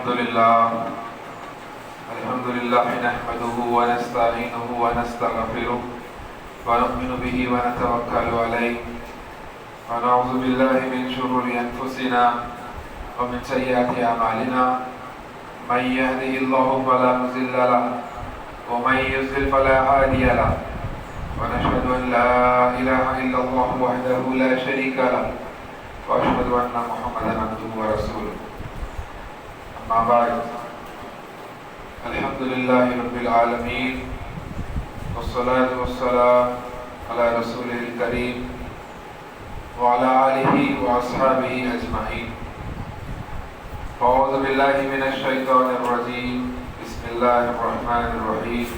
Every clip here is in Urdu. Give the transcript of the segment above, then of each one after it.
الحمد لله نحمده ونستعينه ونستغفره ونؤمن به ونتوكل عليه ونعوذ بالله من شرور أنفسنا ومن سيئات أعمالنا من يهده الله فلا مضل له ومن يضلل فلا هادي له ونشهد أن لا إله إلا الله وحده لا شريك له وأشهد أن محمدا عبده ورسوله أما بعد الحمد لله رب العالمين والصلاة والسلام على رسوله الكريم وعلى آله وأصحابه أجمعين. أعوذ بالله من الشيطان الرجيم. بسم الله الرحمن الرحيم.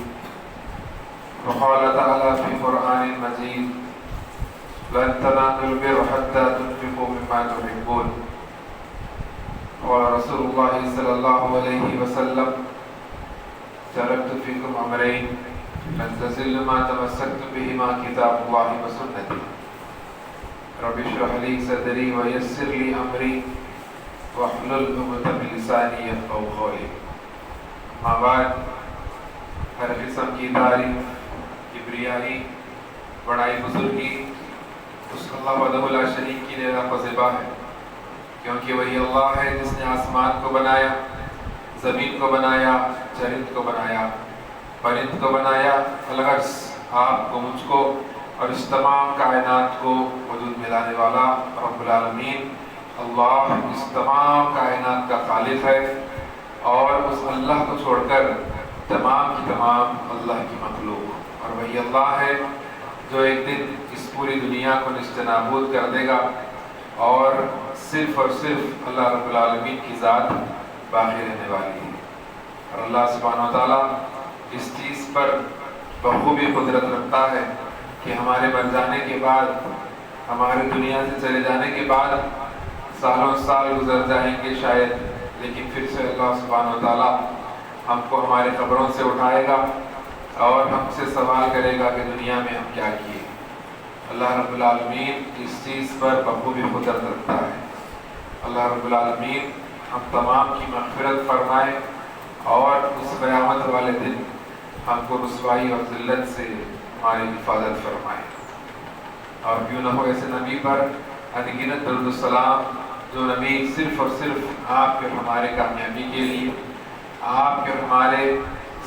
وقال تعالى في القرآن المجيد: لن تنالوا البر حتى تنفقوا مما تحبون. قال رسول الله صلى الله عليه وسلم: تركت فيكم أمرين لن تزلوا ما تمسكتم بهما كتاب الله وسنتي. رب اشرح لي صدري ويسر لي أمري واحلل عقدة من لساني يفقهوا قولي. اما بعد، ہر قسم کی تعریف، کبریائی، بڑائی، بزرگی اس اللہ وحدہ لا شریک کی لاق و زیبا ہے، کیونکہ وہی اللہ ہے جس نے آسمان کو بنایا، زمین کو بنایا، چرند کو بنایا، پرند کو بنایا، الغرض آپ کو، مجھ کو اور اس تمام کائنات کو وجود میں لانے والا رب العالمین اللہ اس تمام کائنات کا خالق ہے، اور اس اللہ کو چھوڑ کر تمام کی تمام اللہ کی مخلوق، اور وہی اللہ ہے جو ایک دن اس پوری دنیا کو نیست نابود کر دے گا اور صرف اور صرف اللہ رب العالمین کی ذات باقی رہنے والی ہے. اور اللہ سبحانہ و تعالیٰ اس چیز پر بخوبی قدرت رکھتا ہے کہ ہمارے مر جانے کے بعد، ہمارے دنیا سے چلے جانے کے بعد سالوں سال گزر جائیں گے شاید، لیکن پھر سے اللہ سبحانہ و تعالیٰ ہم کو ہمارے قبروں سے اٹھائے گا اور ہم سے سوال کرے گا کہ دنیا میں ہم کیا کیے. اللہ رب العالمین اس چیز پر بخوبی قدرت رکھتا ہے. اللہ رب العالمین ہم تمام کی مغفرت فرمائے اور اس قیامت والے دن ہم کو رسوائی اور ذلت سے ہماری حفاظت فرمائے. اور کیوں نہ ہو ایسے نبی پر انگنت درود السلام، جو نبی صرف اور صرف آپ کے ہمارے کامیابی کے لیے، آپ کے ہمارے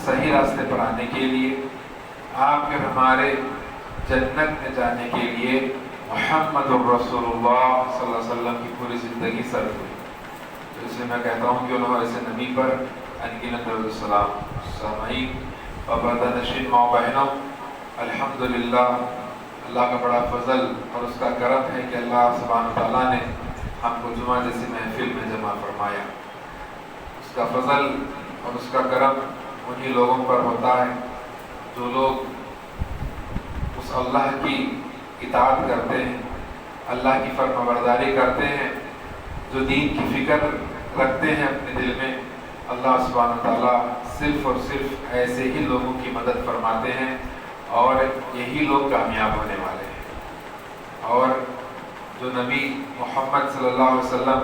صحیح راستے پر آنے کے لیے، آپ کے ہمارے جنت میں جانے کے لیے محمد الرسول اللہ صلی اللہ علیہ وسلم کی پوری زندگی صرف ہوئی. تو اس لیے میں کہتا ہوں کہ انہوں ایسے نبی پر انگنت درود السلام. سامعین و پردہ نشین ماں بہنوں، الحمدللہ اللہ کا بڑا فضل اور اس کا کرم ہے کہ اللہ سبحانہ تعالیٰ نے ہم کو جمعہ جیسی محفل میں جمع فرمایا. اس کا فضل اور اس کا کرم انہی لوگوں پر ہوتا ہے جو لوگ اس اللہ کی اطاعت کرتے ہیں، اللہ کی فرمانبرداری کرتے ہیں، جو دین کی فکر رکھتے ہیں اپنے دل میں. اللہ سبحانہ تعالیٰ صرف اور صرف ایسے ہی لوگوں کی مدد فرماتے ہیں اور یہی لوگ کامیاب ہونے والے ہیں. اور جو نبی محمد صلی اللہ علیہ وسلم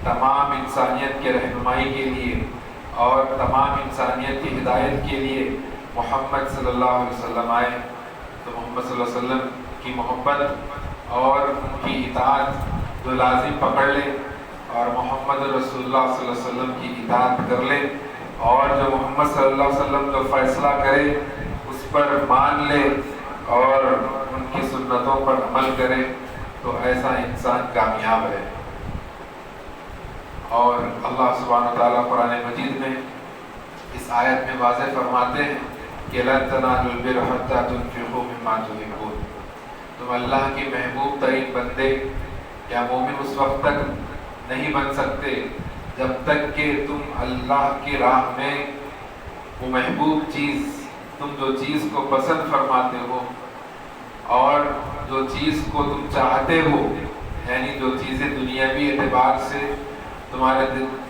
تمام انسانیت کے رہنمائی کے لیے اور تمام انسانیت کی ہدایت کے لیے محمد صلی اللہ علیہ وسلم آئے، تو محمد صلی اللہ علیہ وسلم کی محبت اور ان کی اطاعت جو لازم پکڑ لے، اور محمد رسول اللہ صلی اللہ علیہ وسلم کی اطاعت کر لے، اور جو محمد صلی اللہ علیہ وسلم جو فیصلہ کرے اس پر مان لے اور ان کی سنتوں پر عمل کرے، تو ایسا انسان کامیاب ہے. اور اللہ سبحانہ وتعالیٰ قرآن مجید میں اس آیت میں واضح فرماتے ہیں کہ لن تنالوا البر حتى تنفقوا مما تحبون. تم اللہ کے محبوب ترین بندے یا مومن اس وقت تک نہیں بن سکتے جب تک کہ تم اللہ کی راہ میں وہ محبوب چیز، تم جو چیز کو پسند فرماتے ہو اور جو چیز کو تم چاہتے ہو، یعنی جو چیزیں دنیاوی اعتبار سے تمہارے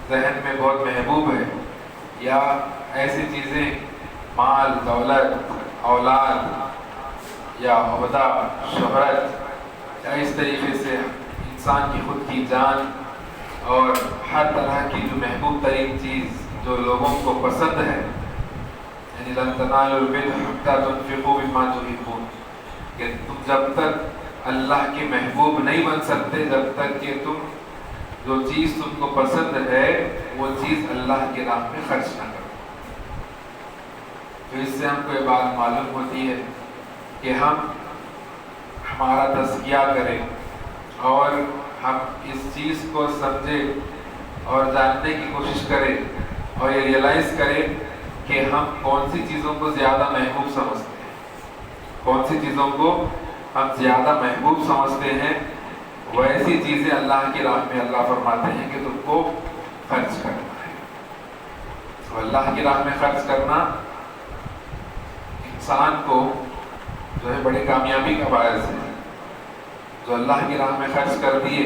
ذہن میں بہت محبوب ہے، یا ایسی چیزیں مال، دولت، اولاد یا عہدہ، شہرت، یا اس طریقے سے انسان کی خود کی جان اور ہر طرح کی جو محبوب ترین چیز جو لوگوں کو پسند ہے، یعنی لن تنالوا البر حتی تنفقوا مما تحبون، کہ تم جب تک اللہ کے محبوب نہیں بن سکتے جب تک کہ تم جو چیز تم کو پسند ہے وہ چیز اللہ کی راہ میں خرچ نہ کرو۔ تو اس سے ہم کو یہ بات معلوم ہوتی ہے کہ ہم ہمارا تزکیہ کریں اور ہم اس چیز کو سمجھیں اور جاننے کی کوشش کریں اور یہ ریئلائز کریں کہ ہم کون سی چیزوں کو زیادہ محبوب سمجھتے ہیں، کون سی چیزوں کو ہم زیادہ محبوب سمجھتے ہیں، ویسی چیزیں اللہ کی راہ میں اللہ فرماتے ہیں کہ تم کو خرچ کرنا ہے۔ تو اللہ کی راہ میں خرچ کرنا انسان کو جو ہے بڑی کامیابی کا باعث ہے۔ جو اللہ کی راہ میں خرچ کر دیے،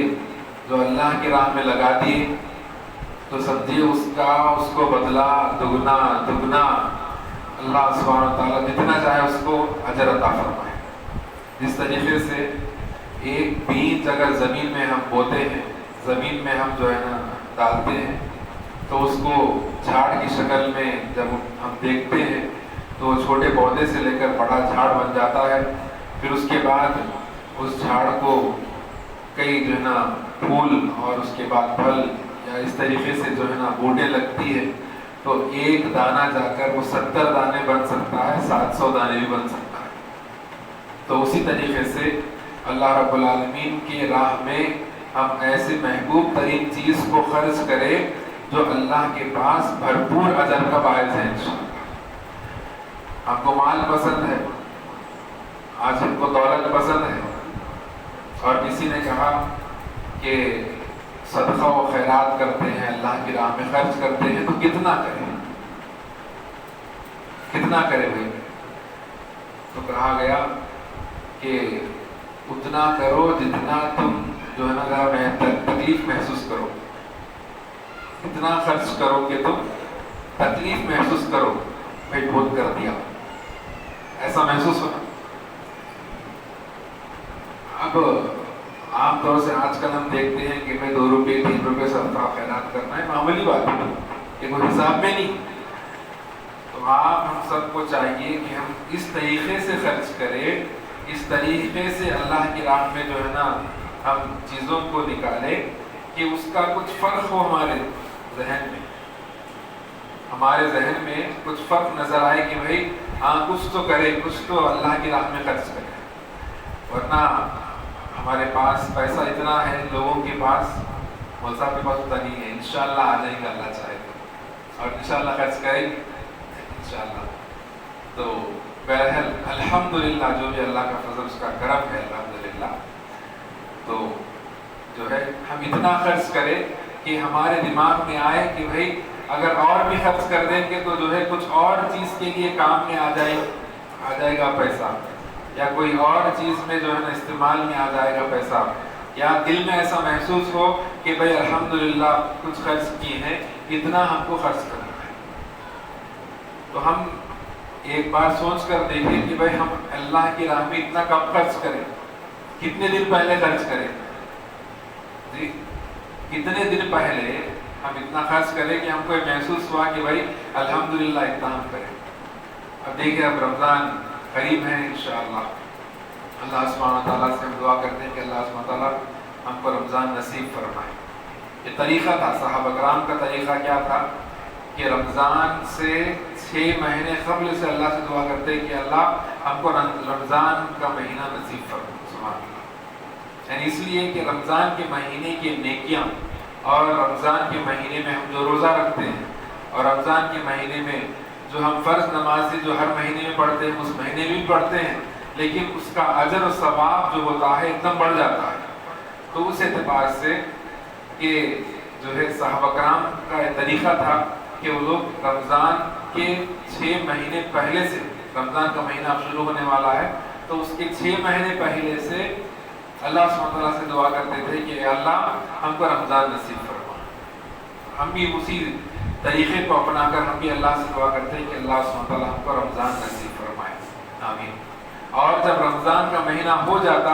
جو اللہ کی راہ میں لگا دیے، تو سمجھیے اس کو بدلہ دگنا اللہ سبحانہ و تعالیٰ جتنا چاہے اس کو اجر عطا فرمائے۔ جس طریقے سے ایک بیج اگر زمین میں ہم بوتے ہیں، زمین میں ہم جو ہے نا ڈالتے ہیں، تو اس کو جھاڑ کی شکل میں جب ہم دیکھتے ہیں تو چھوٹے پودے سے لے کر بڑا جھاڑ بن جاتا ہے۔ پھر اس کے بعد اس جھاڑ کو کئی جو ہے نا پھول اور اس کے بعد پھل یا اس طریقے سے جو ہے نا بوٹیں لگتی ہے، تو ایک دانہ جا کر وہ 70 دانے بن سکتا ہے، 700 دانے بھی بن سکتا ہے۔ تو اسی طریقے سے اللہ رب العالمین کی راہ میں ہم ایسے محبوب ترین چیز کو خرچ کریں جو اللہ کے پاس بھرپور اجر کا باعث ہے انشاءاللہ۔ ہم کو مال پسند ہے، آج ہم کو دولت پسند ہے، اور کسی نے کہا کہ صدقہ و خیرات کرتے ہیں، اللہ کی راہ میں خرچ کرتے ہیں، تو کتنا کریں بھائی؟ تو کہا گیا کہ اتنا کرو جتنا تم جو ہے نا تکلیف محسوس کرو، اتنا خرچ کرو کہ تم تکلیف محسوس کرو، بھائی بہت کر دیا، ایسا محسوس ہونا۔ اب عام طور سے آج کل ہم دیکھتے ہیں کہ میں 2 روپے 3 روپے صدقہ خیرات کرنا ہے معمولی بات ہے، یہ کوئی حساب میں نہیں۔ تو آپ ہم سب کو چاہیے کہ ہم اس طریقے سے خرچ کریں، اس طریقے سے اللہ کی راہ میں جو ہے نا ہم چیزوں کو نکالیں کہ اس کا کچھ فرق ہو ہمارے ذہن میں کچھ فرق نظر آئے کہ بھائی ہاں کچھ تو کرے، کچھ تو اللہ کی راہ میں خرچ کرے۔ ورنہ ہمارے پاس پیسہ اتنا ہے، لوگوں کے پاس مولوی صاحب کے پاس اتنا نہیں ہے، انشاءاللہ آ جائے گا اللہ چاہے تو، اور انشاءاللہ خرچ کریں گے انشاءاللہ۔ تو بہرحال الحمدللہ جو بھی اللہ کا فضل اس کا کرم ہے الحمدللہ، تو جو ہے ہم اتنا خرچ کریں کہ ہمارے دماغ میں آئے کہ بھائی اگر اور بھی خرچ کر دیں گے تو جو ہے کچھ اور چیز کے لیے کام میں آ جائے گا پیسہ، یا کوئی اور چیز میں جو ہے نا استعمال میں آ جائے گا پیسہ، یا دل میں ایسا محسوس ہو کہ بھائی الحمدللہ کچھ خرچ کیے ہیں، اتنا ہم کو خرچ کرنا ہے۔ تو ہم ایک بار سوچ کر دیکھیں کہ بھائی ہم اللہ کی راہ میں اتنا کب خرچ کریں، کتنے دن پہلے خرچ کریں، جی کتنے دن پہلے ہم اتنا خرچ کریں کہ ہم کو محسوس ہوا کہ بھائی الحمدللہ اتنا ہم کریں۔ اب دیکھیں اب رمضان قریب ہے انشاءاللہ، اللہ سبحانہ تعالیٰ سے ہم دعا کرتے ہیں کہ اللہ سبحانہ تعالیٰ ہم کو رمضان نصیب فرمائے۔ یہ طریقہ تھا صحابہ کرام کا، طریقہ کیا تھا کہ رمضان سے 6 مہینے قبل سے اللہ سے دعا کرتے کہ اللہ ہم کو رمضان کا مہینہ نصیب فرما، سبحان اللہ۔ یعنی اس لیے کہ رمضان کے مہینے کی نیکیاں اور رمضان کے مہینے میں ہم جو روزہ رکھتے ہیں اور رمضان کے مہینے میں جو ہم فرض نمازیں جو ہر مہینے میں پڑھتے ہیں اس مہینے میں بھی پڑھتے ہیں، لیکن اس کا اجر و ثواب جو ہوتا ہے ایک دم بڑھ جاتا ہے۔ تو اس اعتبار سے کہ جو ہے صحابہ کرام کا یہ طریقہ تھا کہ وہ لوگ رمضان کے 6 مہینے پہلے سے، رمضان کا مہینہ اب شروع ہونے والا ہے تو اس کے 6 مہینے پہلے سے اللہ سبحانہ تعالیٰ سے دعا کرتے تھے کہ اے اللہ ہم کو رمضان نصیب فرما۔ ہم بھی اسی طریقے کو اپنا کر ہم بھی اللہ سے دعا کرتے ہیں کہ اللہ سبحانہ تعالیٰ ہم کو رمضان نصیب فرمائے، آمین۔ اور جب رمضان کا مہینہ ہو جاتا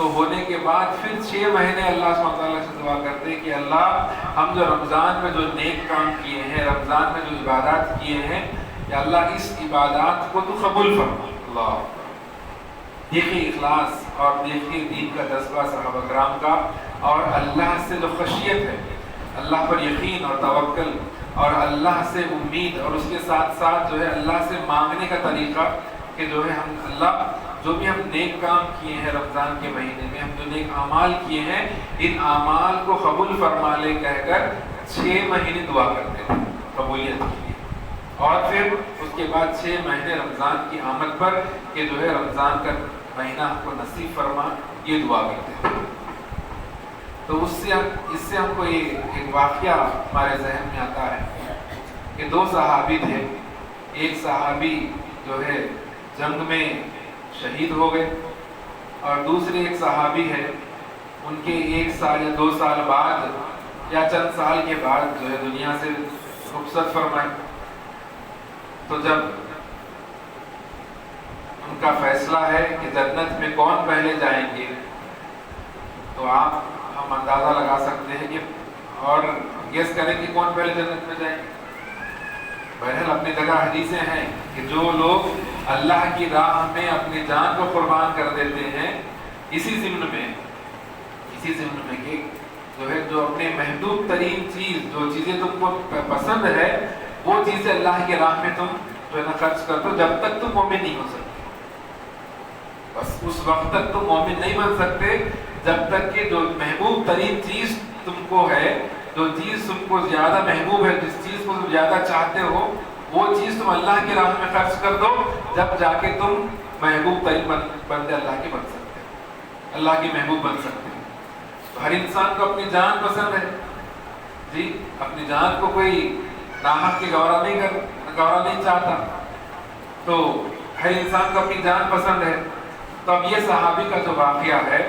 تو ہونے کے بعد پھر 6 مہینے اللہ سبحانہ وتعالیٰ سے دعا کرتے کہ اللہ ہم جو رمضان میں جو نیک کام کیے ہیں، رمضان میں جو عبادات کیے ہیں، یا اللہ اس عبادات کو تو قبول فرما۔ اللہ دیکھیے اخلاص اور دیکھیے دین کا جذبہ صحابہ کرام کا، اور اللہ سے جو خشیت ہے، اللہ پر یقین اور توکل اور اللہ سے امید، اور اس کے ساتھ ساتھ جو ہے اللہ سے مانگنے کا طریقہ کہ جو ہے ہم اللہ جو بھی ہم نیک کام کیے ہیں رمضان کے مہینے میں، ہم جو نیک اعمال کیے ہیں، ان اعمال کو قبول فرما لے کہہ کر 6 مہینے دعا کرتے تھے قبولیت کے لیے، اور پھر اس کے بعد 6 مہینے رمضان کی آمد پر کہ جو ہے رمضان کا مہینہ ہم کو نصیب فرما، یہ دعا کرتے تھے۔ تو اس سے ہم کو ایک واقعہ ہمارے ذہن میں آتا ہے کہ 2 صحابی تھے، ایک صحابی جو ہے جنگ میں شہید ہو گئے، اور دوسرے ایک صحابی ہے، ان کے 1 سال یا 2 سال بعد یا چند سال کے بعد جو ہے دنیا سے رخصت فرمائے۔ تو جب ان کا فیصلہ ہے کہ جنت میں کون پہلے جائیں گے، تو ہم اندازہ لگا سکتے ہیں کہ اور گیس کریں کہ کون پہلے جنت میں جائیں گے۔ بہرحال اپنی جگہ حدیثیں ہیں کہ جو لوگ اللہ کی راہ میں اپنی جان کو قربان کر دیتے ہیں، اسی ضمن میں کہ جو ہے جو اپنے محبوب ترین چیز، جو چیزیں تم کو پسند ہے، وہ چیزیں اللہ کی راہ میں تم جو ہے نا خرچ کر دو، جب تک تم مومن نہیں ہو سکتے۔ بس اس وقت تک تم مومن نہیں بن سکتے جب تک کہ جو محبوب ترین چیز تم کو ہے، جو چیز تم کو زیادہ محبوب ہے، جس چیز کو تم زیادہ چاہتے ہو، وہ چیز تم اللہ کی راہ میں خرچ کر دو، جب جا کے تم محبوب ترین بندے اللہ کے بن سکتے ہیں، اللہ کی محبوب بن سکتے ہیں۔ تو ہر انسان کو اپنی جان پسند ہے، جی اپنی جان کو کوئی ناحق کی گورا نہیں چاہتا، تو ہر انسان کو اپنی جان پسند ہے۔ تو اب یہ صحابی کا جو واقعہ ہے،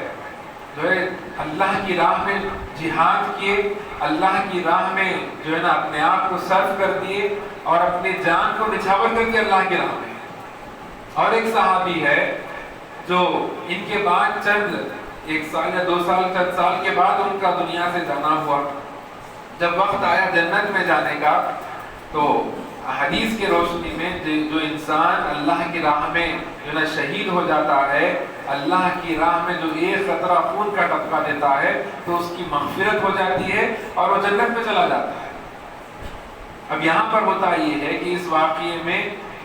جو ہے اللہ کی راہ میں جہاد کیے، اللہ کی راہ میں جو ہے نا اپنے آپ کو صرف کر دیے، اور اپنی جان کو نچھاور کر دیا اللہ کی راہ میں۔ اور ایک صحابی ہے جو ان کے بعد چند 1 سال یا 2 سال چند سال کے بعد ان کا دنیا سے جانا ہوا۔ جب وقت آیا جنت میں جانے کا، تو حدیث کے روشنی میں جو انسان اللہ کی راہ میں جو نا شہید ہو جاتا ہے، اللہ کی راہ میں جو 1 قطرہ خون کا ٹپکا دیتا ہے، تو اس کی مغفرت ہو جاتی ہے اور وہ جنت میں چلا جاتا ہے۔ اب یہاں پر ہوتا یہ ہے کہ اس واقعے میں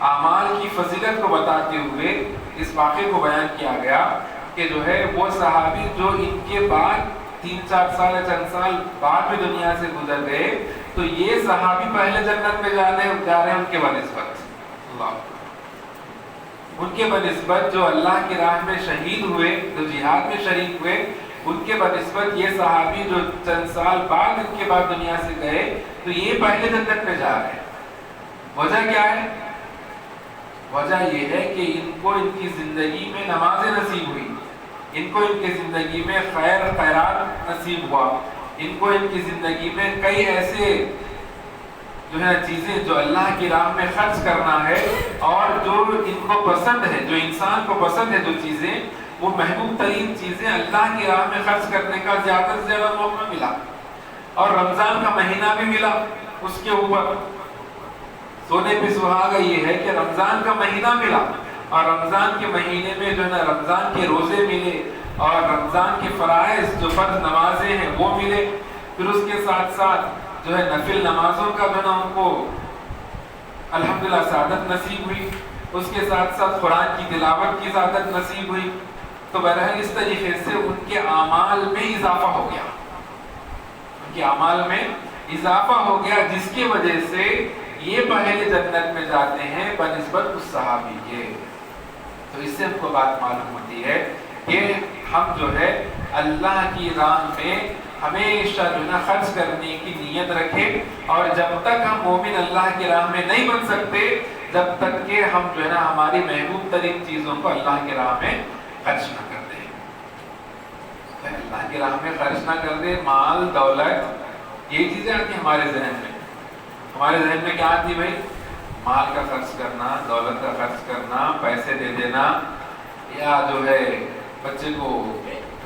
اعمال کی فضیلت کو بتاتے ہوئے اس واقعے کو بیان کیا گیا کہ جو ہے وہ صحابی جو ان کے بعد 3-4 سال یا چند سال بعد میں دنیا سے گزر گئے، تو یہ صحابی پہلے جنت میں جا رہے ہیں ان کے بنسبت، ان کے بنسبت جو اللہ کی راہ میں شہید ہوئے، جو جہاد میں شریک ہوئے، ان کے بنسبت یہ صحابی جو چند سال بعد ان کے بعد دنیا سے گئے، تو یہ پہلے جنت میں جا رہے ہیں۔ وجہ کیا ہے؟ وجہ یہ ہے کہ ان کو ان کی زندگی میں نمازیں نصیب ہوئی، ان کو ان کی زندگی میں خیر خیرات نصیب ہوا، ان کو ان کی زندگی میں کئی ایسے جو ہے چیزیں جو اللہ کی راہ میں خرچ کرنا ہے، اور جو ان کو پسند ہے، جو انسان کو پسند ہے جو چیزیں، وہ محبوب ترین چیزیں اللہ کی راہ میں خرچ کرنے کا زیادہ سے زیادہ موقع ملا، اور رمضان کا مہینہ بھی ملا اس کے اوپر۔ سونے پہ سہاگا یہ ہے کہ رمضان کا مہینہ ملا، اور رمضان کے مہینے میں جو ہے نا رمضان کے روزے ملے، اور رمضان کے فرائض جو فرض نمازیں ہیں وہ ملے، پھر اس کے ساتھ ساتھ جو ہے نفل نمازوں کا جو ہے نا ان کو الحمدللہ سعادت نصیب ہوئی، اس کے ساتھ ساتھ قرآن کی تلاوت کی سعادت نصیب ہوئی۔ تو بہرحال اس طریقے سے ان کے اعمال میں اضافہ ہو گیا، ان کے اعمال میں اضافہ ہو گیا، جس کی وجہ سے یہ پہلے جنت میں جاتے ہیں بنسبت اس صحابی کے۔ تو اس سے ہم کو بات معلوم ہوتی ہے کہ ہم جو ہے اللہ کی راہ میں ہمیشہ جو ہے نا خرچ کرنے کی نیت رکھیں، اور جب تک ہم مومن اللہ کی راہ میں نہیں بن سکتے، جب تک کہ ہم جو ہے نا ہماری محبوب ترین چیزوں کو اللہ کی راہ میں خرچ نہ کر دیں، اللہ کی راہ میں خرچ نہ کر دیں۔ مال دولت یہ چیزیں آتی ہیں ہمارے ذہن میں، ہمارے ذہن میں کیا آتی بھائی؟ مال کا خرچ کرنا، دولت کا خرچ کرنا، پیسے دے دینا، یا جو ہے بچے کو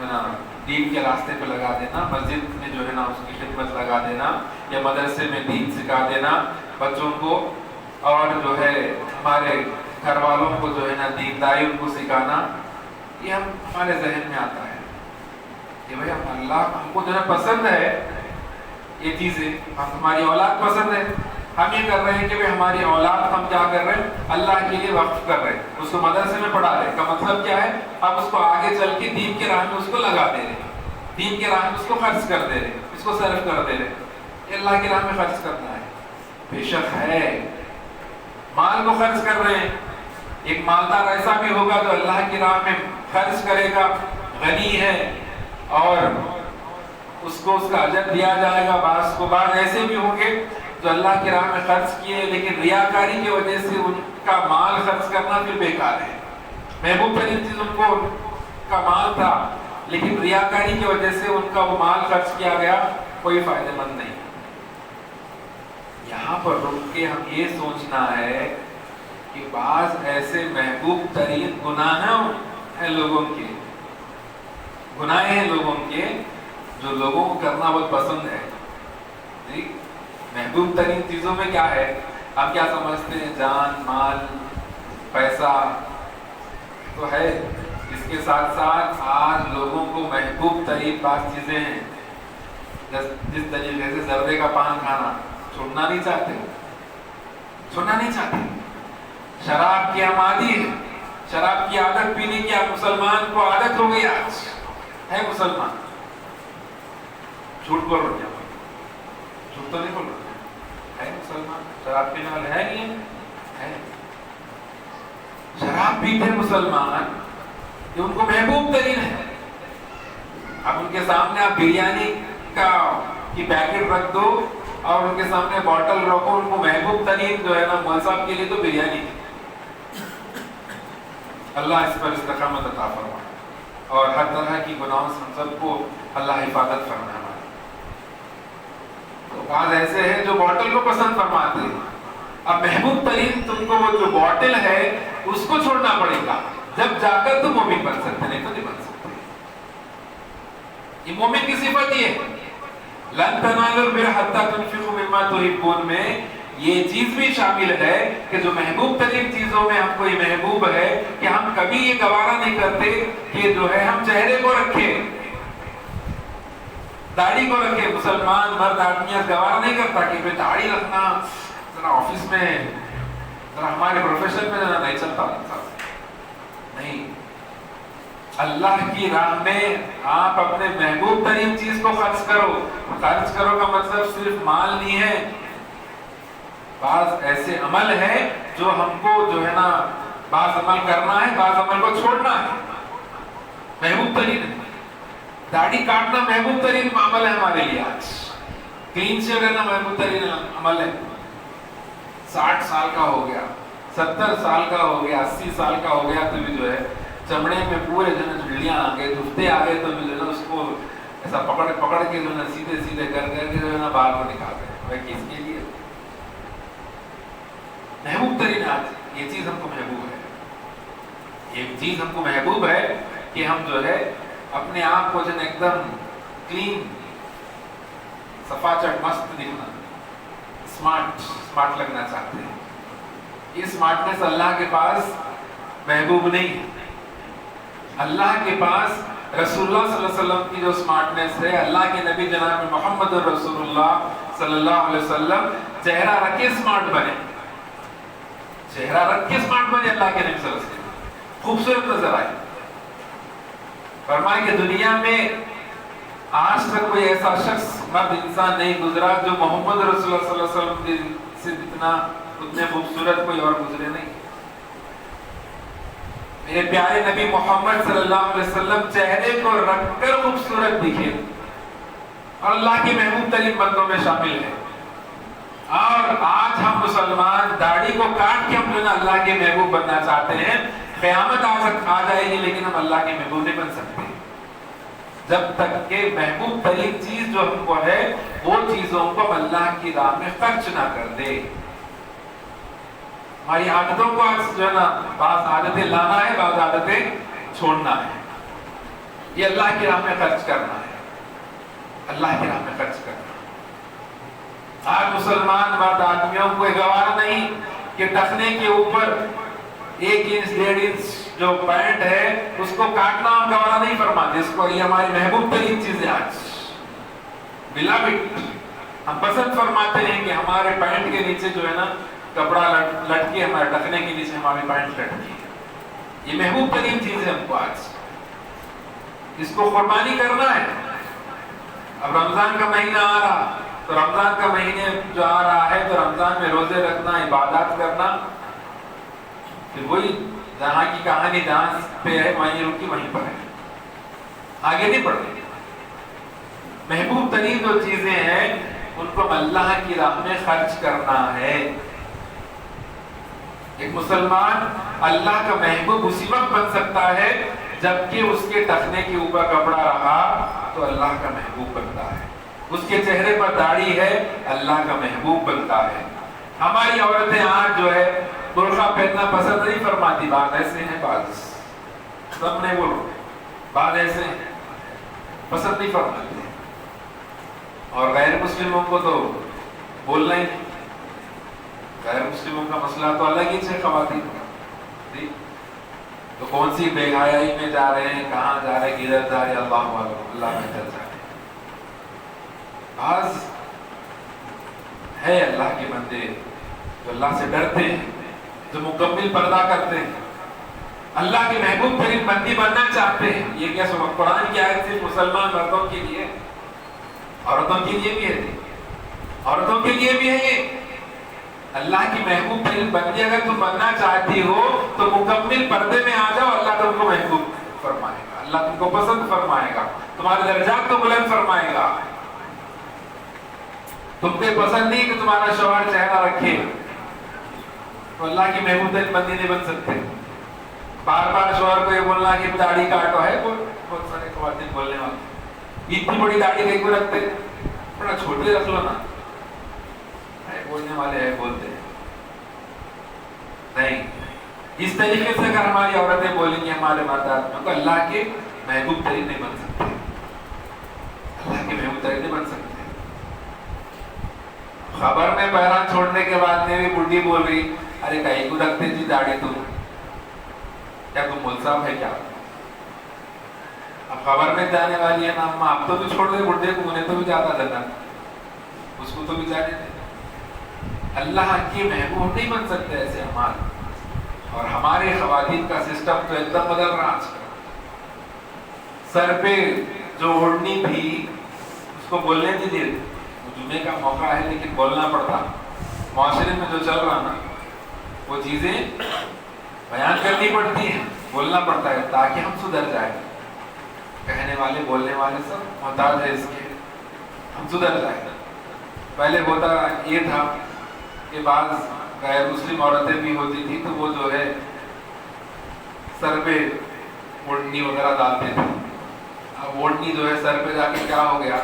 جو ہے نا دین کے راستے پہ لگا دینا، مسجد میں جو ہے نا اس کی خدمت لگا دینا، یا مدرسے میں دین سکھا دینا بچوں کو، اور جو ہے ہمارے گھر والوں کو جو ہے نا دینداری ان کو سکھانا، یہ ہمارے ذہن میں آتا ہے کہ بھائی اللہ ہم کو جو ہے پسند ہے یہ چیزیں، ہماری اولاد پسند ہے، ہم یہ کر رہے ہیں کہ بھائی ہماری اولاد ہم کیا کر رہے ہیں، اللہ کے لیے وقف کر رہے ہیں، اس کو مدرسے میں پڑھا رہے ہیں، کا مطلب کیا ہے، اب اس کو آگے چل کے دین کے راہ میں اس کو لگا دے رہے ہیں، دین کے راہ میں اس کو خرچ کر دے رہے ہیں، اس کو صرف کر دے رہے ہیں، یہ اللہ کی راہ میں خرچ کرنا ہے، بے شک ہے، مال کو خرچ کر رہے ہیں، ایک مالدار ایسا بھی ہوگا جو اللہ کی راہ میں خرچ کرے گا، غنی ہے، اور اس کو اس کا اجر دیا جائے گا، بعض ایسے بھی ہوں گے جو اللہ کی راہ میں خرچ کیے لیکن ریاکاری کی وجہ سے ان کا مال خرچ کرنا پھر بیکار ہے، محبوب ترین چیز ان کو کا مال تھا لیکن ریاکاری کی وجہ سے ان کا وہ مال خرچ کیا گیا، کوئی فائدہ مند نہیں۔ یہاں پر رک کے ہم یہ سوچنا ہے کہ بعض ایسے محبوب ترین گناہ ہیں لوگوں کے، گناہ ہیں لوگوں کے جو لوگوں کو کرنا بہت پسند ہے، جی محبوب ترین چیزوں میں کیا ہے، آپ کیا سمجھتے ہیں، جان، مال، پیسہ تو ہے، اس کے ساتھ ساتھ آج لوگوں کو محبوب ترین بعض چیزیں ہیں، جس طریقے سے ذرے کا پان کھانا چھوڑنا نہیں چاہتے، شراب کی عادی ہے، شراب کی عادت پینے کی آپ مسلمان کو عادت ہو گئی، آج ہے مسلمان، جھوٹ بول رہے ہیں، جھوٹ تو نہیں بول رہے، ہے مسلمان، شراب پینے والے ہے نہیں ہے، شراب پیتے مسلمان، یہ ان کو محبوب ترین ہے، اب ان کے سامنے آپ بریانی کی پیکٹ رکھ دو اور ان کے سامنے بوٹل رکھو، ان کو محبوب ترین جو ہے نا مول صاحب کے لیے تو بریانی ہے، اللہ اس پر استقامت عطا فرمائے اور ہر طرح کی گناہوں سے ہم سب کو اللہ حفاظت فرمائے۔ تو بعض ایسے ہیں جو بوٹل کو پسند فرماتے ہیں، اب محبوب ترین تم کو وہ جو بوٹل ہے اس کو چھوڑنا پڑے گا، جب جا کر تم مومن بن سکتے، نہیں تو نہیں بن سکتے۔ یہ مومن کی صفت یہ ہے، لن تنالوا البر حتى تنفقوا مما تحبون میں یہ چیز بھی شامل ہے کہ جو محبوب ترین چیزوں میں ہم کو یہ محبوب ہے کہ ہم کبھی یہ گوارا نہیں کرتے کہ جو ہے ہم چہرے کو رکھیں، داڑھی کو رکھے، مسلمان مرد آدمی گوارا نہیں کرتا کہ داڑھی رکھنا ذرا آفس میں، ذرا ہمارے پروفیشن میں ذرا نہیں چلتا، نہیں، اللہ کی راہ میں آپ اپنے محبوب ترین چیز کو خرچ کرو کا مطلب صرف مال نہیں ہے، بعض ایسے عمل ہے جو ہم کو جو ہے نا بعض عمل کرنا ہے، بعض عمل کو چھوڑنا ہے، محبوب ترین ہے، داڑھی کاٹنا محبوب ترین عمل ہے ہمارے لیے، آج کلین سے رہنا محبوب ترین عمل ہے، 60 سال کا ہو گیا، 70 سال کا ہو گیا، 80 سال کا ہو گیا تو بھی جو ہے چمڑے میں پورے جو ہے جھلیاں آ گئے، دھفتے آ گئے، تو بھی جو ہے نا اس کو ایسا پکڑ کے جو ہے نا سیدھے کر کے جو ہے نا بال کو نکال رہے ہیں، بھائی کس کے لیے؟ محبوب ترین آج یہ چیز ہم کو محبوب ہے، یہ چیز ہم کو محبوب ہے کہ ہم جو ہے اپنے آپ کو جو ہے ایک دم کلین، صفا چٹ، مست دکھنا، اسمارٹ لگنا چاہتے ہیں، یہ اسمارٹنس اللہ کے پاس محبوب نہیں ہے، اللہ کے پاس رسول اللہ صلی اللہ علیہ وسلم کی جو اسمارٹنس ہے، اللہ کے نبی جناب محمد رسول اللہ صلی اللہ علیہ وسلم چہرہ رکھ کے اسمارٹ بنے، چہرہ رکھ کے اسمارٹ بنے، اللہ کے نبی صلی اللہ علیہ وسلم خوبصورت نظر آئے، فرمائے کہ دنیا میں آج تک کوئی ایسا شخص، مرد انسان نہیں گزرا جو محمد رسول اللہ صلی اللہ علیہ وسلم سے اتنے خوبصورت کوئی اور گزرے نہیں۔ میرے پیارے نبی محمد صلی اللہ علیہ وسلم چہرے کو رکھ کر خوبصورت دکھے اور اللہ کے محبوب ترین بندوں میں شامل ہے، اور آج ہم مسلمان داڑھی کو کاٹ کے ہم جو نا اللہ کے محبوب بننا چاہتے ہیں، قیامت آ جائے گی لیکن ہم اللہ کے محبوب نہیں بن سکتے جب تک کہ محبوب ترین چیز جو ہم کو ہے وہ چیزوں کو ہم اللہ کی راہ میں خرچ نہ کر دے۔ ہماری عادتوں کو جو ہے نا بعض عادتیں لانا ہے، بعض عادتیں چھوڑنا ہے۔ یہ اللہ کی راہ میں خرچ کرنا ہے، اللہ کی راہ میں خرچ کرنا۔ آج مسلمان مرد آدمیوں کو گوارا نہیں کہ ٹخنے کے اوپر 1 انچ 1.5 انچ جو پینٹ ہے اس کو کاٹنا ہم گوارا نہیں فرماتے۔ اس کو یہ ہماری محبوب ترین چیز ہے آج بلاوٹ، ہم پسند فرماتے ہیں کہ ہمارے پینٹ کے نیچے جو ہے نا کپڑا لٹکے، ہمارے ٹخنے کے نیچے ہماری پینٹ لٹکی، یہ محبوب ترین چیز ہے ہم کو آج، اس کو قربانی کرنا ہے۔ اب رمضان کا مہینہ آ رہا، تو رمضان کا مہینے جو آ رہا ہے تو رمضان میں روزے رکھنا، عبادات کرنا، کہ وہی جہاں کی کہانی جہاں پہ ہے وہیں رکی وہیں پر ہے، آگے نہیں بڑھ رہی۔ محبوب ترین جو چیزیں ہیں ان کو اللہ کی راہ میں خرچ کرنا ہے۔ ایک مسلمان اللہ کا محبوب اسی وقت بن سکتا ہے جبکہ اس کے ٹخنے کے اوپر کپڑا رہا تو اللہ کا محبوب بنتا ہے، اس کے چہرے پر داڑھی ہے اللہ کا محبوب بنتا ہے۔ ہماری عورتیں آج جو ہے برقع پہننا پسند نہیں فرماتی، بعض ایسے ہیں، بعض سب نے بولو، بعض ایسے ہیں پسند نہیں فرماتے، اور غیر مسلموں کو تو بولنا ہی نہیں۔ غیر مسلموں کا مسئلہ تو الگ ہی ہے خواتین کا، تو کون سی بے حیائی میں جا رہے ہیں، کہاں جا رہے ہیں، کدھر جا رہے ہیں، اللہ اللہ بہتر جا رہے ہیں۔ بعض ہے اللہ کے بندے جو اللہ سے ڈرتے ہیں، جو مکمل پردہ کرتے ہیں، اللہ کے محبوب ترین بندی بننا چاہتے ہیں۔ یہ کیا سب قرآن کی آیت صرف مسلمان مردوں کے لیے، عورتوں کے لیے بھی ہے، عورتوں کے لیے بھی ہے۔ یہ اللہ کی محبوب ترین بندی اگر تم بننا چاہتی ہو تو مکمل پردے میں آ جاؤ، اللہ تم کو محبوب فرمائے گا، اللہ تم کو پسند فرمائے گا، تمہارے درجات کو بلند فرمائے گا۔ تم کو پسند نہیں کہ تمہارا شوہر چہرہ رکھے تو اللہ کی محبوب ترین بندی نہیں بن سکتے۔ بار بار شوہر کو یہ بولنا کہ داڑھی کاٹو ہے، بہت سارے خواتین بولنے والے، اتنی بڑی داڑھی کہیں کو رکھتے، بڑا چھوٹی رکھ لو نا، بولنے والے ہیں بولتے ہیں نہیں۔ اس طریقے سے اگر ہماری عورتیں بولیں گی ہمارے مرد آدمیوں کو، اللہ کے محبوب ترین نہیں بن سکتے، اللہ کے محبوب ترین نہیں بن سکتے۔ خبر میں بحران چھوڑنے کے بعد میری بڈھی بول رہی، ارے کہیں کو رکھتے جی داڑھی، تم کیا تم مول صاحب ہے کیا؟ اب خبر میں جانے والی ہے نا، آپ تو بھی چھوڑ دے بڈھے کو، انہیں تو بھی جاتا جنت، اس کو تو بھی جانے دے۔ اللہ کے محبوب نہیں بن سکتے ایسے ہمارے، اور ہمارے خواتین کا سسٹم تو ایک دم بدل رہا آج کل۔ سر پہ جو اوڑھنی تھی اس کو بولنے دیجیے، جمعے کا موقع ہے لیکن بولنا پڑتا، معاشرے میں جو چل رہا نا وہ چیزیں بیان کرنی پڑتی ہیں، بولنا پڑتا ہے تاکہ ہم سدھر جائیں۔ کہنے والے بولنے والے سب محتاج ہے اس کے، ہم سدھر جائیں۔ پہلے ہوتا یہ تھا کہ بعض غیر مسلم عورتیں بھی ہوتی تھی تو وہ جو ہے سر پہ اوڑھنی وغیرہ ڈالتے تھے۔ اب اوڑھنی جو ہے سر پہ جا کے کیا ہو گیا،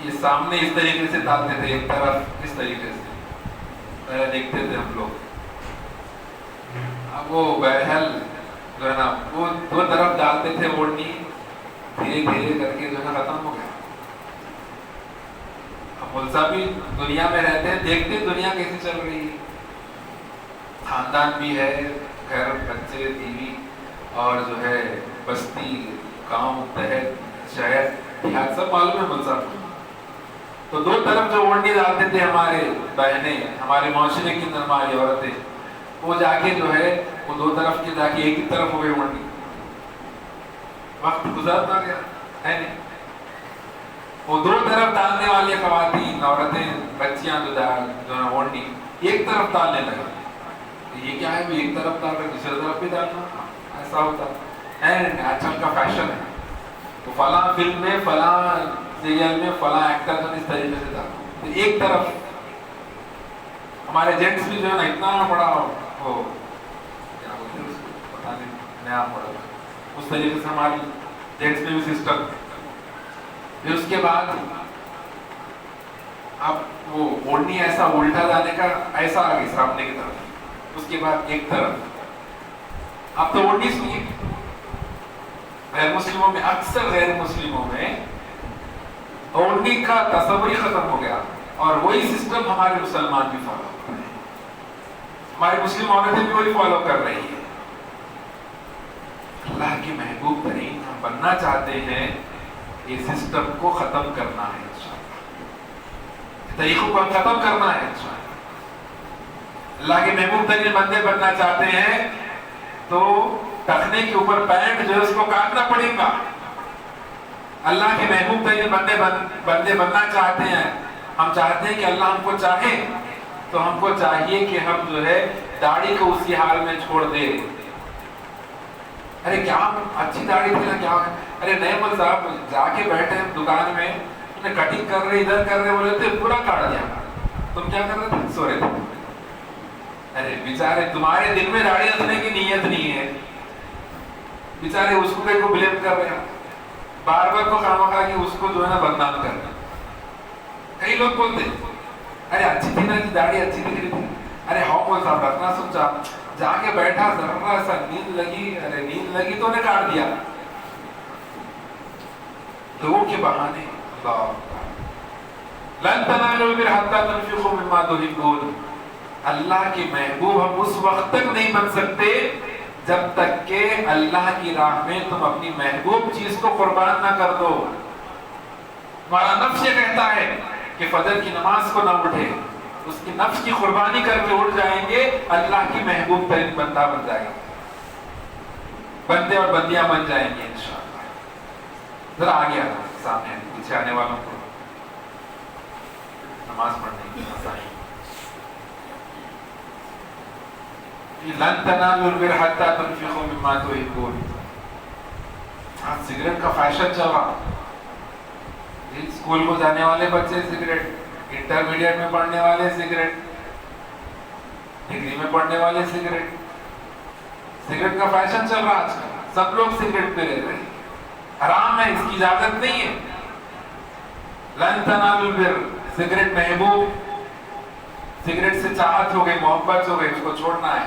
یہ سامنے اس طریقے سے ڈالتے تھے، ایک طرف اس طریقے سے پہلے دیکھتے تھے ہم لوگ۔ اب وہ بہرحال جو ہے نا وہ دو طرف ڈالتے تھے اوڑھنی، دھیرے دھیرے کر کے جو ہے نا ختم ہو گیا۔ اب ملزا بھی دنیا میں رہتے ہیں، دیکھتے دنیا کیسے چل رہی ہے، خاندان بھی ہے، گھر بچے بیوی، اور جو ہے بستی گاؤں تحت شہر دیہات سب معلوم ہے ملزا کو۔ تو دو طرف جو اوڑھنی ڈالتے تھے ہمارے بہنیں، ہمارے معاشرے کی اندر ہماری عورتیں، وہ جا کے جو ہے وہ دو طرف کے جا کے ایک ہی طرف ہو گئے اوڑھنی۔ وقت گزرتا گیا ہے نہیں، وہ دو طرف ڈالنے والی خواتین عورتیں بچیاں جو ہے اوڑھنی ایک طرف ڈالنے لگا۔ یہ کیا ہے، وہ ایک طرف ڈال کر دوسری طرف بھی ڈالنا، ایسا ہوتا ہے آج کل کا فیشن ہے۔ تو فلاں فلم میں، فلاں سیریل میں، فلاں ایکٹر کو اس طریقے سے ڈالنا، تو ایک طرف۔ ہمارے جینٹس بھی جو ہے نا اتنا بڑا وہ کیا بولتے ہیں اس کو پتہ نہیں، نیا پڑا اس طریقے سے ہماری جینٹس میں بھی سسٹم۔ پھر اس کے بعد اب وہ اوڑھنی ایسا الٹا جانے کا ایسا آ گئی سامنے کی طرف، اس کے بعد ایک طرف۔ اب تو اوڑھنی سنیے غیر مسلموں میں اکثر غیر مسلموں میں اوڑھنے کا تصور ہی ختم ہو گیا، اور وہی سسٹم ہمارے مسلمان بھی فالو کر رہے ہیں، ہماری مسلم عورتیں بھی وہی فالو کر رہی ہیں۔ اللہ کی محبوب ترین ہم بننا چاہتے ہیں، یہ سسٹم کو ختم کرنا ہے انشاءاللہ، طریقوں کو ختم کرنا ہے انشاءاللہ۔ اللہ کے محبوب ترین بندے بننا چاہتے ہیں تو ٹخنے کے اوپر پینٹ جو ہے اس کو کاٹنا پڑے گا۔ اللہ کے محبوب ترین بندے بننا چاہتے ہیں، ہم چاہتے ہیں کہ اللہ ہم کو چاہے، تو ہم کو چاہیے کہ ہم جو ہے داڑھی کو اسی حال میں چھوڑ دے۔ ارے کیا اچھی داڑھی تھی نا، کیا ارے نئے مل صاحب جا کے بیٹھے دکان میں، کٹنگ کر رہے ادھر کر رہے، بولے تھے پورا کاٹ دیا، تم کیا کر رہے تھے؟ سو رہے تھے۔ ارے بیچارے تمہارے دل میں داڑھی رکھنے کی نیت نہیں ہے، بیچارے اس کو بلیم کر رہے ہیں، بار بار کو خواہ کہ اس کو جو ہے نا بدنام کرنا۔ کئی لوگ بولتے ارے اچھی تھی نا کہ داڑھی اچھی دکھ رہی تھی، ارے ہاؤ بول صاحب رکھنا سوچا، جا کے بیٹھا ذرا سا نیند لگی، ارے نیند لگی تو نے کاٹ دیا۔ لوگوں کے بہانے لن تنالوا البر حتى تنفقوا مما تحبون، اللہ کے محبوب ہم اس وقت تک نہیں بن سکتے جب تک کہ اللہ کی راہ میں تم اپنی محبوب چیز کو قربان نہ کر دو۔ ہمارا نفس یہ کہتا ہے کہ فجر کی نماز کو نہ اٹھے، اس کی نفس کی قربانی کر کے اٹھ جائیں گے، اللہ کی محبوب ترین بندہ بن جائے گا، بندے اور بندیاں بن جائیں گے انشاءاللہ۔ ذرا آگے آنا سامنے پیچھے آنے والوں کو نماز پڑھنے کی مسائل۔ لن تنالوا البر حتى تنفقوا مما تحبون۔ آج سگریٹ کا فیشن چل رہا، اسکول کو جانے والے بچے سگریٹ، انٹرمیڈیٹ میں پڑھنے والے سگریٹ، ڈگری میں پڑھنے والے سگریٹ، سگریٹ کا فیشن چل رہا آج کل، سب لوگ سگریٹ پہ رہ رہے ہیں، حرام ہے، اس کی اجازت نہیں ہے۔ لن تنالوا البر، سگریٹ محبوب، سگریٹ سے چاہت ہو گئی، محبت ہو گئی، اس کو چھوڑنا ہے۔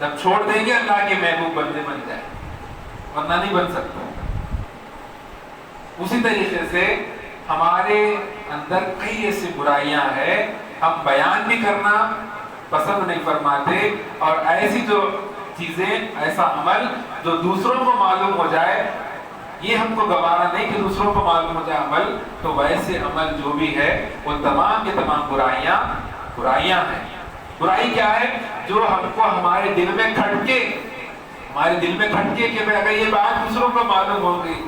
جب چھوڑ دیں گے اللہ کے محبوب بندے بن جائیں، ورنہ نہیں بن سکتا۔ اسی طریقے سے ہمارے اندر کئی ایسی برائیاں ہیں، ہم بیان بھی کرنا پسند نہیں فرماتے، اور ایسی جو چیزیں، ایسا عمل جو دوسروں کو معلوم ہو جائے، یہ ہم کو گوارا نہیں کہ دوسروں کو معلوم ہو جائے عمل، تو ویسے عمل جو بھی ہے وہ تمام کے تمام برائیاں ہیں۔ برائی کیا ہے؟ جو ہم کو ہمارے دل میں کھٹکے کہ اگر یہ بات دوسروں کو معلوم ہو گئی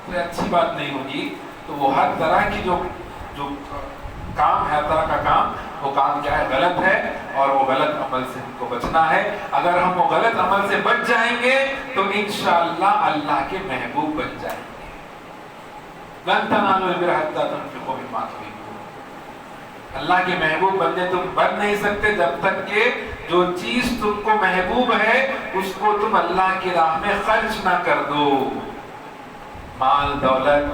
تو اچھی بات نہیں ہوگی، تو وہ ہر طرح کی جو کام ہے، ہر طرح کا کام، وہ کام کیا ہے؟ غلط ہے، اور وہ غلط عمل سے ہم کو بچنا ہے۔ اگر ہم وہ غلط عمل سے بچ جائیں گے تو انشاءاللہ اللہ کے محبوب بن جائیں گے۔ لن تنالوا البر حتى تنفقوا مما تحبون، اللہ کے محبوب بندے تم بن نہیں سکتے جب تک کہ جو چیز تم کو محبوب ہے اس کو تم اللہ کی راہ میں خرچ نہ کر دو۔ مال، دولت،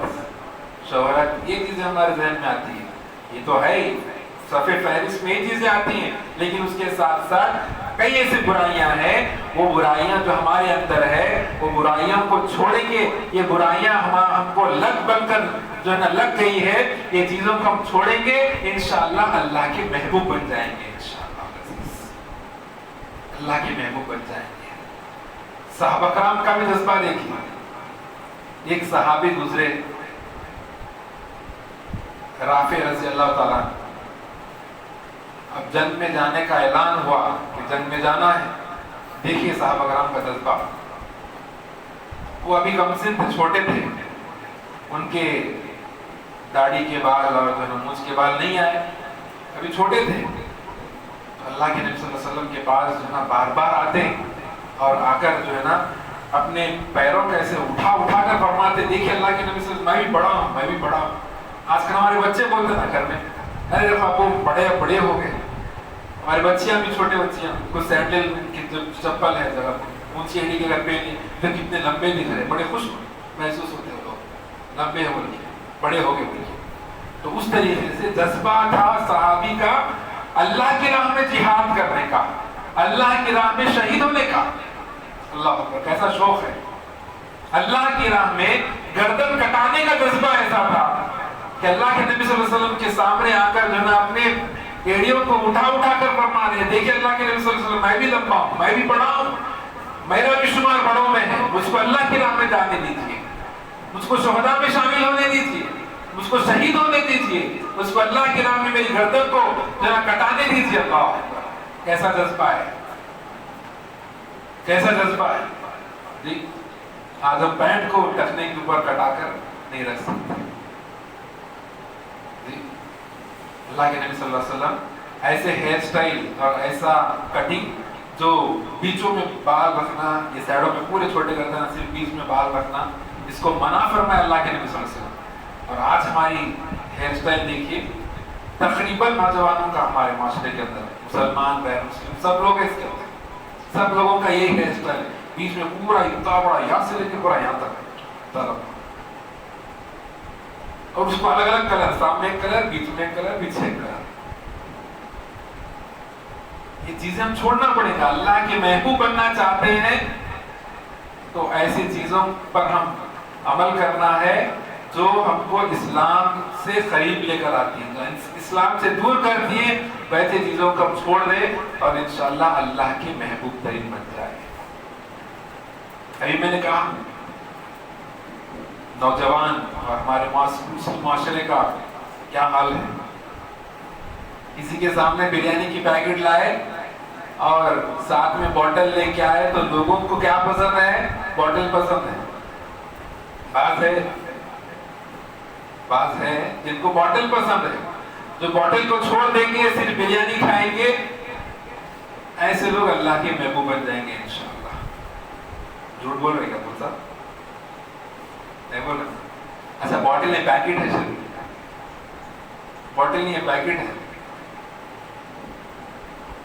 شہرت، یہ چیزیں ہمارے ذہن میں آتی ہیں، یہ تو ہے ہی، صفحہ فہرست میں یہ چیزیں آتی ہیں، لیکن اس کے ساتھ ساتھ کئی ایسی برائیاں ہیں، وہ برائیاں جو ہمارے اندر ہے، وہ برائیاں کو چھوڑیں گے، یہ برائیاں ہم کو لگ بن کر جو ہے نا لگ گئی ہے، یہ چیزوں کو ہم چھوڑیں گے، انشاءاللہ اللہ کے محبوب بن جائیں گے، انشاءاللہ اللہ کے محبوب بن جائیں گے۔ صحابہ کرام کا بھی جذبہ دیکھیے، ایک صحابی گزرے، رافع رضی اللہ تعالیٰ، اب جنگ میں جانے کا اعلان ہوا کہ جنگ میں جانا ہے۔ دیکھیے صحابہ کرام کا جذبہ، وہ ابھی کم سن تھے، چھوٹے تھے، ان کے داڑھی کے بال اور جو ہے نا مونچھ کے بال نہیں آئے، ابھی چھوٹے تھے، تو اللہ کے نبی صلی اللہ علیہ وسلم کے پاس جو ہے نا بار بار آتے اور آ کر جو ہے نا اپنے پیروں کو ایسے اٹھا کر فرماتے، دیکھیے اللہ کے نبی صلی اللہ علیہ وسلم، میں بھی بڑا ہوں۔ آج کل ہمارے بچے بولتے نا گھر میں، ارے دیکھو آپ بڑے ہو گئے، ہماری بچیاں بھی چھوٹے بچیاں، کچھ سینڈل کی جو چپل ہے ذرا اونچی ایڑی کے گھر پہ پھر کتنے لمبے دکھ رہے، بڑے خوش محسوس ہوتے ہیں لوگ، لمبے ہو گئے، بڑے ہو گئے۔ تو اس طریقے سے جذبہ تھا صحابی کا اللہ کی راہ میں جہاد کرنے کا، اللہ کی راہ میں شہید ہونے کا۔ اللہ اکبر، کیسا شوق ہے، اللہ کی راہ میں گردن کٹانے کا جذبہ ایسا تھا کہ اللہ کے نبی صلی اللہ علیہ وسلم کے سامنے آ کر جو ہے نا اپنے ایڑیوں کو اٹھا اٹھا کر فرما رہے ہیں، دیکھیں اللہ کے نبی صلی اللہ علیہ وسلم، میں بھی لمبا ہوں، میں بھی بڑا ہوں، میرا بھی شمار بڑوں میں ہے، مجھ کو اللہ کی راہ میں جانے دیجیے، مجھ کو شہداء میں شامل ہونے دیجیے، مجھ کو شہید ہونے دیجیے، مجھ کو اللہ کی راہ میں میری گردن کو جو ہے کٹانے دیجیے۔ اللہ، کیسا جذبہ ہے، کیسا جذبہ ہے جی۔ آج ہم پینٹ کو ٹخنے کے اوپر کٹا کر نہیں رکھ سکتے جی۔ اللہ کے نبی صلی اللہ علیہ وسلم ایسے ہیئر سٹائل اور ایسا کٹنگ جو بیچوں میں بال رکھنا، یہ سائڈوں میں پورے چھوٹے کر دینا، صرف بیچ میں بال رکھنا، اس کو منع فرمایا اللہ کے نبی صلی اللہ علیہ وسلم۔ اور آج ہماری ہیئر سٹائل دیکھیے، تقریباً نوجوانوں کا ہمارے معاشرے کے اندر، مسلمان غیر مسلم سب لوگ اس کے اندر، سب لوگوں کا یہی ہیئر سٹائل ہے، بیچ میں پورا اتنا بڑا، یہاں سے لے کے پورا یہاں تک طرف، اور اس کو الگ الگ کلر، سامنے ایک کلر، بیچ میں ایک کلر، پیچھے ایک کلر۔ یہ چیزیں ہم چھوڑنا پڑے گا۔ اللہ کے محبوب بننا چاہتے ہیں تو ایسی چیزوں پر ہم عمل کرنا ہے جو ہم کو اسلام سے قریب لے کر آتی ہیں، اسلام سے دور کرتی ہیں، ویسے چیزوں کو ہم چھوڑ دیں اور انشاءاللہ اللہ کے محبوب ترین بن جائے۔ ابھی میں نے کہا نوجوان اور ہمارے معاشرے کا کیا حال ہے۔ کسی کے سامنے بریانی کی پیکٹ لائے اور ساتھ میں بوٹل لے کے آئے تو لوگوں کو کیا پسند ہے؟ بوٹل پسند ہے۔ بعض ہے جن کو بوٹل پسند ہے، جو بوٹل کو چھوڑ دیں گے، صرف بریانی کھائیں گے، ایسے لوگ اللہ کے محبوب بن جائیں گے انشاءاللہ۔ جھوٹ بول رہے کیا صاحب؟ نہیں بول رہے؟ اچھا بوٹل نہیں، پیکٹ ہے، شریف بوٹل نہیں ہے، پیکٹ ہے،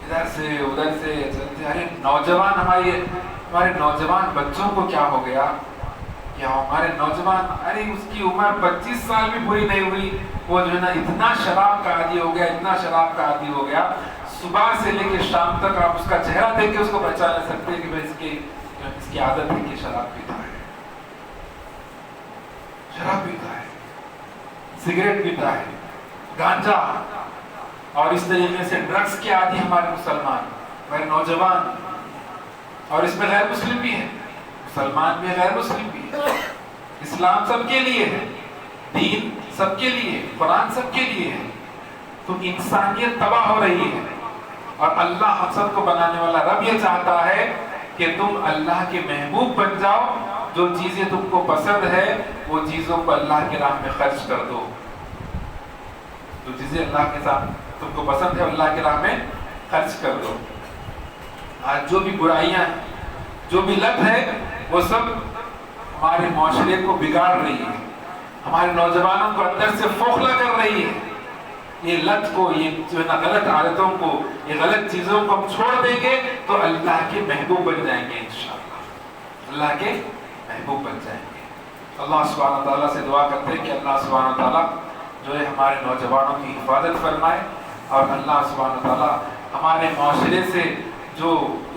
ادھر سے ادھر سے چلتے۔ ارے نوجوان، ہمارے نوجوان بچوں کو کیا ہو گیا؟ کیا ہمارے نوجوان، ارے اس کی عمر 25 سال بھی پوری نہیں ہوئی، وہ جو ہے نا اتنا شراب کا عادی ہو گیا، اتنا شراب کا عادی ہو گیا، صبح سے لے کے شام تک آپ اس کا چہرہ دیکھ کے اس کو پہچان نہیں سکتے کہ اس کی عادت ہے کہ شراب پیتا ہے، شراب پیتا ہے، سگریٹ پیتا ہے، گانجا، اور اس طریقے سے ڈرگس کے عادی ہمارے مسلمان، ہمارے نوجوان، اور اس میں غیر مسلم بھی ہیں، مسلمان بھی ہے، غیر مسلم بھی ہے۔ اسلام سب کے لیے ہے، دین سب کے لیے، قرآن سب کے لیے ہے، تو انسانیت تباہ ہو رہی ہے، اور اللہ ہم سب کو بنانے والا رب یہ چاہتا ہے کہ تم اللہ کے محبوب بن جاؤ، جو چیزیں تم کو پسند ہے وہ چیزوں کو اللہ کی راہ میں خرچ کر دو، جو چیزیں اللہ کے ساتھ تم کو پسند ہے اللہ کی راہ میں خرچ کر دو۔ آج جو بھی برائیاں ہیں، جو بھی لت ہے، وہ سب ہمارے معاشرے کو بگاڑ رہی ہے، ہمارے نوجوانوں کو اندر سے کھوکھلا کر رہی ہے۔ یہ لت کو، یہ جو ہے نا غلط عادتوں کو، یہ غلط چیزوں کو ہم چھوڑ دیں گے تو اللہ کے محبوب بن جائیں گے انشاءاللہ، اللہ کے محبوب بن جائیں گے۔ اللہ سبحانہ تعالیٰ سے دعا کرتے ہیں کہ اللہ سبحانہ تعالیٰ جو ہے ہمارے نوجوانوں کی حفاظت فرمائے، اور اللہ سبحانہ تعالیٰ ہمارے معاشرے سے جو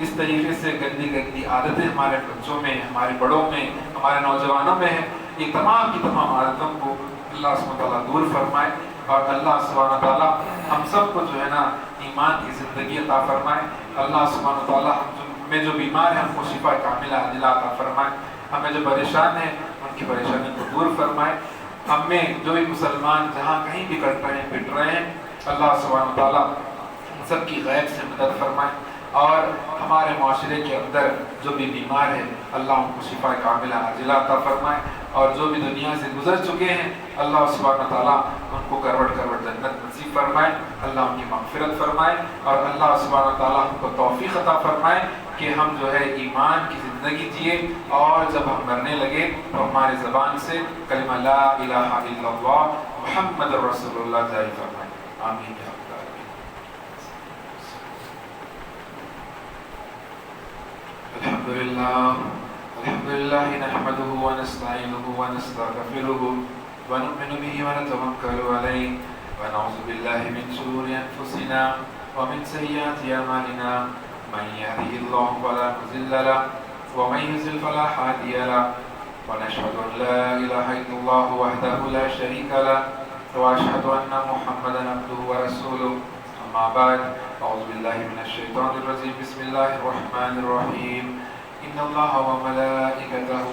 اس طریقے سے گندی گندی عادتیں ہمارے بچوں میں، ہمارے بڑوں میں، ہمارے نوجوانوں میں ہیں، یہ تمام کی تمام عادتوں کو اللہ سبحانہ تعالیٰ دور فرمائے، اور اللہ سبحانہ تعالیٰ ہم سب کو جو ہے نا ایمان کی زندگی عطا فرمائے۔ اللہ سبحانہ تعالیٰ ہمیں جو بیمار ہیں ہم کو شفا کاملہ عاجلہ عطا فرمائے، ہمیں جو پریشان ہیں ان کی پریشانی کو دور فرمائے، ہم میں جو بھی مسلمان جہاں کہیں بھی کٹ رہے ہیں، پٹ رہے ہیں، اللہ سبحانہ تعالیٰ سب کی غیب سے مدد فرمائے، اور ہمارے معاشرے کے اندر جو بھی بیمار ہے اللہ ان کو شفا کاملہ عاجلہ عطا فرمائے، اور جو بھی دنیا سے گزر چکے ہیں اللہ سبحانہ تعالیٰ ان کو کروٹ کروٹ جنت نصیب فرمائے، اللہ ان کی مغفرت فرمائے، اور اللہ سبحانہ تعالیٰ ہم کو توفیق عطا فرمائے کہ ہم جو ہے ایمان کی زندگی جیے، اور جب ہم مرنے لگے تو ہمارے زبان سے کلمہ لا الہ الا اللہ محمد رسول اللہ جاری فرمائے، آمین یا رب العالمین۔ الحمد للہ نحمده ونستعینه ونستغفره ونؤمن به ونتوکل علیہ ونعوذ باللہ من شرور انفسنا ومن سیئات اعمالنا، من يهده الله فلا مضل له ومن يضلل فلا هادي له، ونشهد أن لا إله إلا الله وحده لا شريك له وأشهد أن محمدا عبده ورسوله أما بعد أعوذ بالله من الشيطان الرجيم بسم الله الرحمن الرحيم إن الله وملائكته